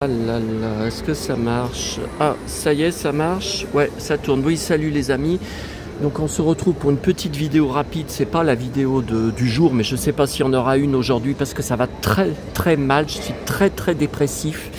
Ah là là, est-ce que ça marche? Ah, ça y est, ça marche. Ouais, ça tourne. Oui, salut les amis. Donc on se retrouve pour une petite vidéo rapide. C'est pas la vidéo du jour, mais je sais pas s'il y en aura une aujourd'hui parce que ça va très très mal. Je suis très dépressif.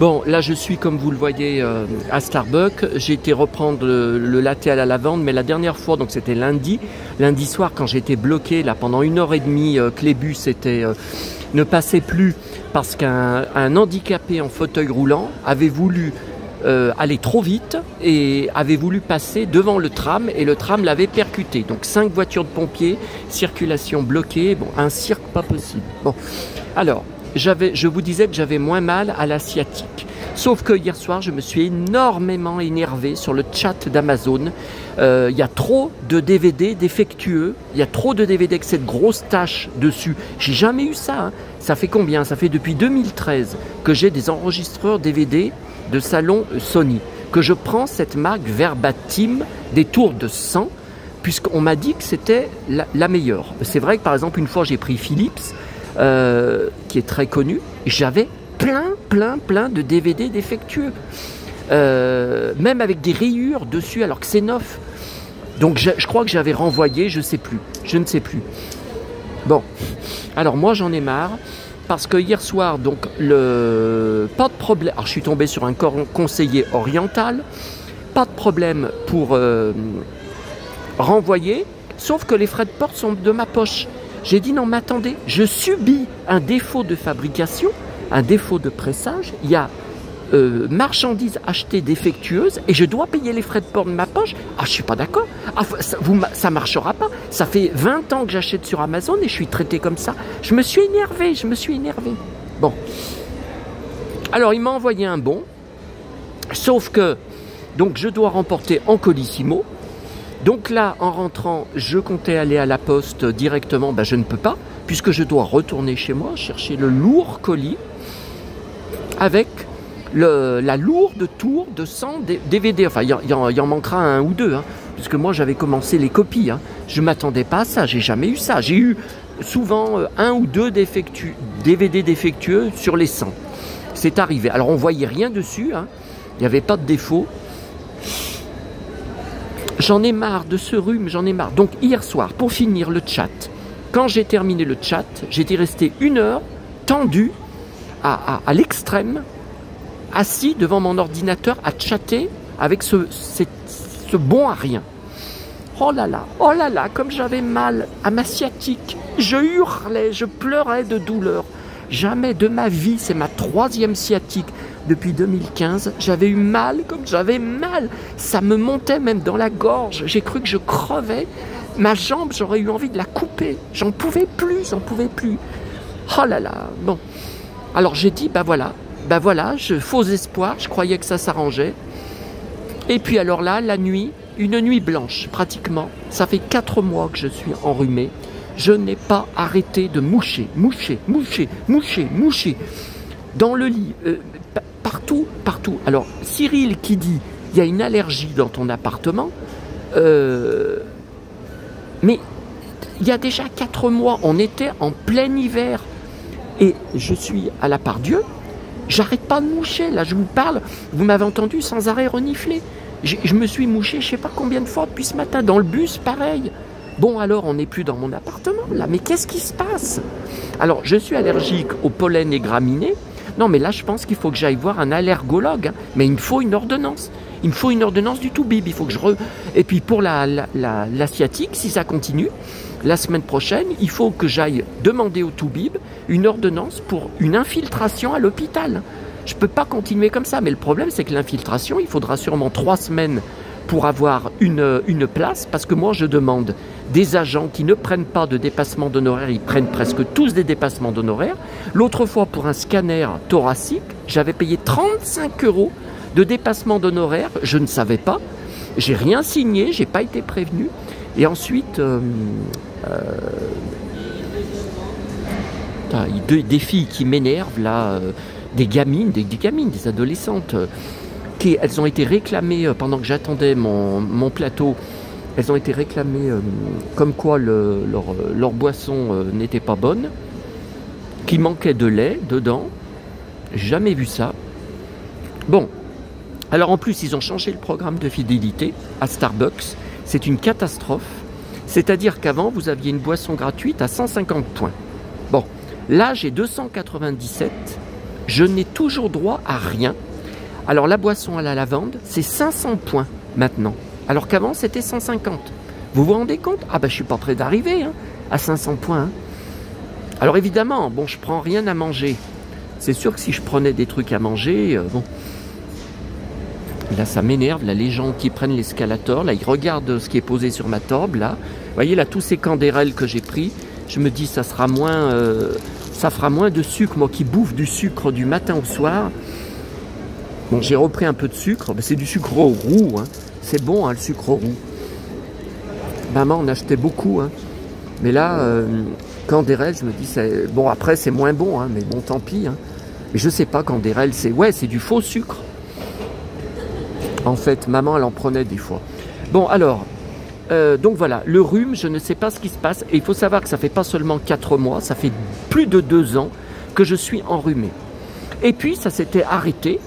Bon, là je suis comme vous le voyez à Starbucks. J'ai été reprendre le latte à la lavande, mais la dernière fois, donc c'était lundi soir quand j'étais bloqué là pendant 1h30, que les bus ne passaient plus parce qu'un handicapé en fauteuil roulant avait voulu aller trop vite et avait voulu passer devant le tram et le tram l'avait percuté. Donc 5 voitures de pompiers, circulation bloquée, bon, un cirque pas possible. Bon, alors je vous disais que j'avais moins mal à la sciatique. Sauf que hier soir, je me suis énormément énervé sur le chat d'Amazon. Il y a trop de DVD défectueux. Il y a trop de DVD avec cette grosse tache dessus. J'ai jamais eu ça. Hein. Ça fait combien? Ça fait depuis 2013 que j'ai des enregistreurs DVD de salon Sony. Que je prends cette marque verbatim des tours de 100 puisqu'on m'a dit que c'était la meilleure. C'est vrai que par exemple, une fois, j'ai pris Philips, qui est très connu. J'avais plein de DVD défectueux, même avec des rayures dessus alors que c'est neuf. Donc je crois que j'avais renvoyé, je ne sais plus. Bon, alors moi j'en ai marre parce que hier soir, donc pas de problème. Alors je suis tombé sur un conseiller oriental, pas de problème pour renvoyer, sauf que les frais de port sont de ma poche. J'ai dit non mais attendez, je subis un défaut de fabrication, un défaut de pressage, il y a marchandises achetées défectueuses et je dois payer les frais de port de ma poche. Ah, je suis pas d'accord. Ah, ça marchera pas. Ça fait 20 ans que j'achète sur Amazon et je suis traité comme ça. Je me suis énervé. Bon. Alors, il m'a envoyé un bon. Sauf que, donc, je dois remporter en Colissimo. Donc là, en rentrant, je comptais aller à la poste directement. Ben, je ne peux pas, puisque je dois retourner chez moi, chercher le lourd colis avec la lourde tour de 100 DVD. Enfin, il y en manquera un ou deux, hein, puisque moi, j'avais commencé les copies. Hein. Je ne m'attendais pas à ça, j'ai jamais eu ça. J'ai eu souvent un ou deux DVD défectueux sur les 100. C'est arrivé. Alors, on ne voyait rien dessus, hein. Il n'y avait pas de défaut. J'en ai marre de ce rhume, j'en ai marre. Donc, hier soir, pour finir le chat, quand j'ai terminé le chat, j'étais resté 1 heure tendu à l'extrême, assis devant mon ordinateur à chatter avec ce bon à rien. Oh là là, comme j'avais mal à ma sciatique. Je hurlais, je pleurais de douleur. Jamais de ma vie, c'est ma 3e sciatique depuis 2015. J'avais eu mal comme j'avais mal. Ça me montait même dans la gorge. J'ai cru que je crevais. Ma jambe, j'aurais eu envie de la couper. J'en pouvais plus. Oh là là, bon. Alors j'ai dit, bah voilà, faux espoir, je croyais que ça s'arrangeait. Et puis alors là, la nuit, une nuit blanche pratiquement. Ça fait 4 mois que je suis enrhumé. Je n'ai pas arrêté de moucher. Dans le lit, partout. Alors Cyril qui dit, il y a une allergie dans ton appartement. Mais il y a déjà 4 mois, on était en plein hiver. Et je suis à la part Dieu, j'arrête pas de moucher. Là, je vous parle, vous m'avez entendu sans arrêt renifler. Je me suis mouché, je sais pas combien de fois depuis ce matin. Dans le bus, pareil. Bon, alors, on n'est plus dans mon appartement, là. Mais qu'est-ce qui se passe? Alors, je suis allergique au pollen et graminées. Non, mais là, je pense qu'il faut que j'aille voir un allergologue. Hein. Mais il me faut une ordonnance. Il me faut une ordonnance du Toubib. Il faut que Et puis, pour la sciatique, si ça continue, la semaine prochaine, il faut que j'aille demander au Toubib une ordonnance pour une infiltration à l'hôpital. Je ne peux pas continuer comme ça, mais le problème c'est que l'infiltration, il faudra sûrement 3 semaines pour avoir une place, parce que moi je demande des agents qui ne prennent pas de dépassement d'honoraires, ils prennent presque tous des dépassements d'honoraires. L'autre fois pour un scanner thoracique, j'avais payé 35 € de dépassement d'honoraires, je ne savais pas, j'ai rien signé, j'ai pas été prévenu. Et ensuite, des filles qui m'énervent, là, des gamines, des adolescentes, elles ont été réclamées pendant que j'attendais mon plateau. Elles ont été réclamées comme quoi leur boisson n'était pas bonne, qu'il manquait de lait dedans. J'ai jamais vu ça. Bon, alors en plus, ils ont changé le programme de fidélité à Starbucks. C'est une catastrophe. C'est-à-dire qu'avant, vous aviez une boisson gratuite à 150 points. Bon, là, j'ai 297. Je n'ai toujours droit à rien. Alors, la boisson à la lavande, c'est 500 points maintenant. Alors qu'avant, c'était 150. Vous vous rendez compte? Ah ben, je suis pas prêt d'arriver hein, à 500 points. Hein. Alors évidemment, bon, je prends rien à manger. C'est sûr que si je prenais des trucs à manger, bon... Là, ça m'énerve, là, les gens qui prennent l'escalator, là, ils regardent ce qui est posé sur ma table, là. Vous voyez, là, tous ces candérelles que j'ai pris, je me dis, ça sera moins... ça fera moins de sucre, moi qui bouffe du sucre du matin au soir. Bon, j'ai repris un peu de sucre, c'est du sucre roux, hein. C'est bon, hein, le sucre roux. Maman en achetait beaucoup, hein. Mais là, candérelle, je me dis, bon, après, c'est moins bon, hein, mais bon, tant pis. Hein. Mais je sais pas, candérelle, c'est du faux sucre. En fait, maman, elle en prenait des fois. Bon, alors, donc voilà, le rhume, je ne sais pas ce qui se passe. Et il faut savoir que ça fait pas seulement 4 mois, ça fait plus de 2 ans que je suis enrhumé. Et puis, ça s'était arrêté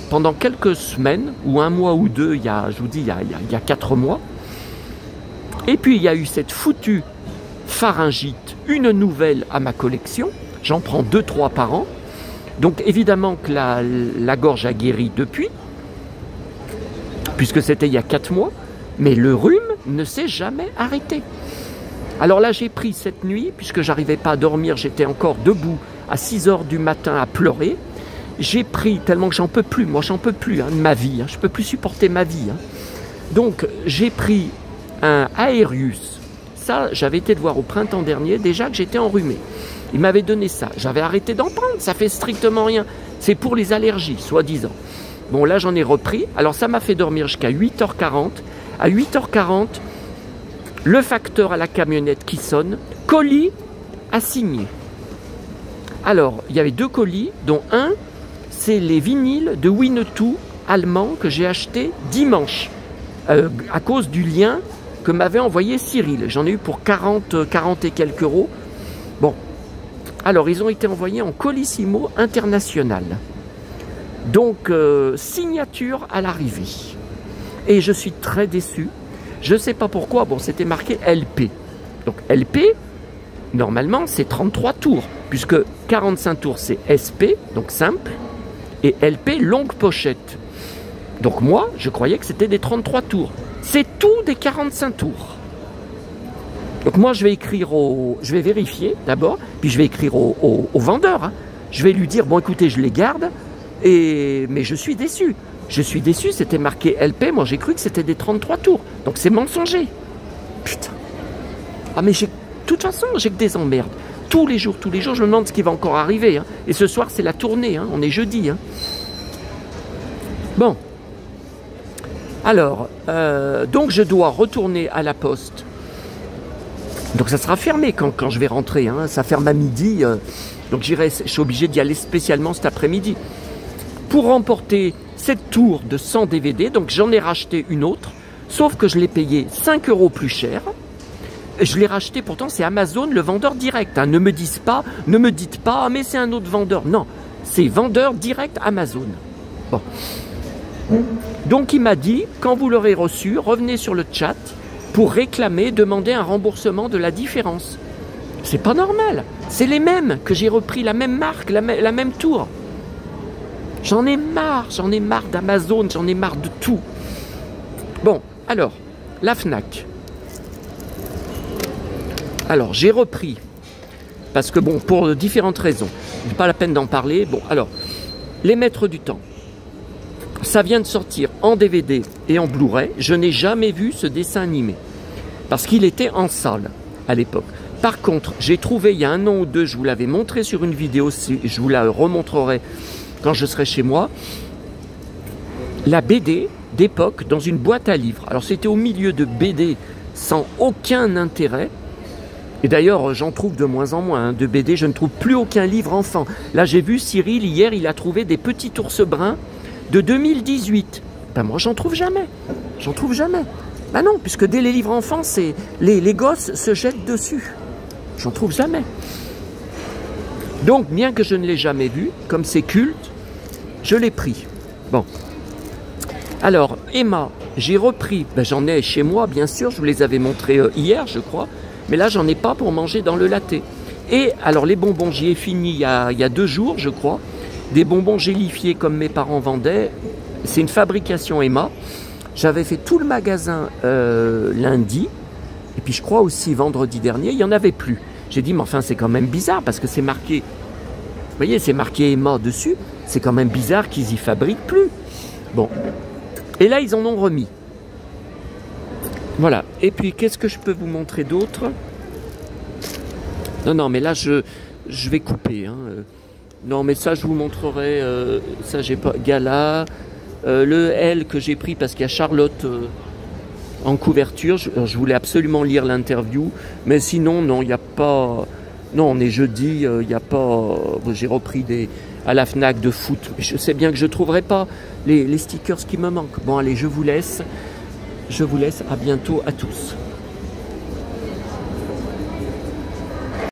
pendant quelques semaines, ou 1 mois ou 2, je vous dis, il y a 4 mois. Et puis, il y a eu cette foutue pharyngite, une nouvelle à ma collection. J'en prends 2-3 par an. Donc, évidemment que la gorge a guéri depuis. Puisque c'était il y a 4 mois, mais le rhume ne s'est jamais arrêté. Alors là, j'ai pris cette nuit, puisque j'arrivais pas à dormir, j'étais encore debout à 6 h du matin à pleurer. J'ai pris, tellement que j'en peux plus, moi j'en peux plus hein, de ma vie, hein, je peux plus supporter ma vie. Hein. Donc j'ai pris un Aerius. Ça, j'avais été le voir au printemps dernier, déjà que j'étais enrhumé. Il m'avait donné ça, j'avais arrêté d'en prendre, ça fait strictement rien. C'est pour les allergies, soi-disant. Bon, là, j'en ai repris. Alors, ça m'a fait dormir jusqu'à 8 h 40. À 8 h 40, le facteur à la camionnette qui sonne, colis à signer. Alors, il y avait 2 colis, dont un, c'est les vinyles de Winnetou allemands que j'ai acheté dimanche, à cause du lien que m'avait envoyé Cyril. J'en ai eu pour 40 et quelques euros. Bon, alors, ils ont été envoyés en Colissimo International. Donc, signature à l'arrivée. Et je suis très déçu. Je ne sais pas pourquoi. Bon, c'était marqué LP. Donc, LP, normalement, c'est 33 tours. Puisque 45 tours, c'est SP, donc simple. Et LP, longue pochette. Donc, moi, je croyais que c'était des 33 tours. C'est tout des 45 tours. Donc, moi, je vais vérifier d'abord. Puis, je vais écrire au vendeur. Hein. Je vais lui dire, bon, écoutez, je les garde. Mais je suis déçu. Je suis déçu, c'était marqué LP. Moi, j'ai cru que c'était des 33 tours. Donc, c'est mensonger. Putain. Ah, mais de toute façon, j'ai que des emmerdes. Tous les jours, je me demande ce qui va encore arriver. Hein. Et ce soir, c'est la tournée. Hein. On est jeudi. Hein. Bon. Alors, donc, je dois retourner à la poste. Donc, ça sera fermé quand je vais rentrer. Hein. Ça ferme à midi. Donc, je suis obligé d'y aller spécialement cet après-midi. Pour remporter cette tour de 100 DVD, donc j'en ai racheté une autre, sauf que je l'ai payé 5 € plus cher. Je l'ai racheté, pourtant c'est Amazon, le vendeur direct. Hein. Ne me dites pas, ah, mais c'est un autre vendeur. Non, c'est vendeur direct Amazon. Bon. Donc il m'a dit, quand vous l'aurez reçu, revenez sur le chat pour réclamer, demander un remboursement de la différence. C'est pas normal. C'est les mêmes que j'ai repris, la même marque, la même tour. J'en ai marre d'Amazon, j'en ai marre de tout. Bon, alors, la Fnac. Alors, j'ai repris, parce que bon, pour différentes raisons, pas la peine d'en parler. Bon, alors, Les Maîtres du Temps. Ça vient de sortir en DVD et en Blu-ray. Je n'ai jamais vu ce dessin animé, parce qu'il était en salle à l'époque. Par contre, j'ai trouvé il y a 1 an ou 2, je vous l'avais montré sur une vidéo, je vous la remontrerai quand je serai chez moi, la BD d'époque dans une boîte à livres. Alors c'était au milieu de BD sans aucun intérêt. Et d'ailleurs, j'en trouve de moins en moins hein, de BD. Je ne trouve plus aucun livre enfant. Là, j'ai vu Cyril, hier, il a trouvé des petits ours bruns de 2018. Ben moi, j'en trouve jamais. J'en trouve jamais. Ben non, puisque dès les livres enfants, les gosses se jettent dessus. J'en trouve jamais. Donc, bien que je ne l'ai jamais vu, comme c'est culte, je l'ai pris. Bon. Alors, Emma, j'ai repris, ben, j'en ai chez moi, bien sûr, je vous les avais montrés hier, je crois, mais là, j'en ai pas pour manger dans le latte. Et alors, les bonbons, j'y ai fini il y a 2 jours, je crois, des bonbons gélifiés comme mes parents vendaient. C'est une fabrication Emma. J'avais fait tout le magasin lundi, et puis je crois aussi vendredi dernier, il n'y en avait plus. J'ai dit, mais enfin, c'est quand même bizarre, parce que c'est marqué, vous voyez, c'est marqué Emma dessus, c'est quand même bizarre qu'ils y fabriquent plus. Bon. Et là, ils en ont remis. Voilà. Et puis, qu'est-ce que je peux vous montrer d'autre? Non, non, mais là, je vais couper. Hein. Non, mais ça, je vous montrerai. Ça, j'ai pas. Gala. Le L que j'ai pris parce qu'il y a Charlotte en couverture. Je voulais absolument lire l'interview. Mais sinon, non, il n'y a pas... Non, on est jeudi, il n'y a pas... J'ai repris à la Fnac de foot. Je sais bien que je ne trouverai pas les stickers qui me manquent. Bon, allez, je vous laisse. À bientôt à tous.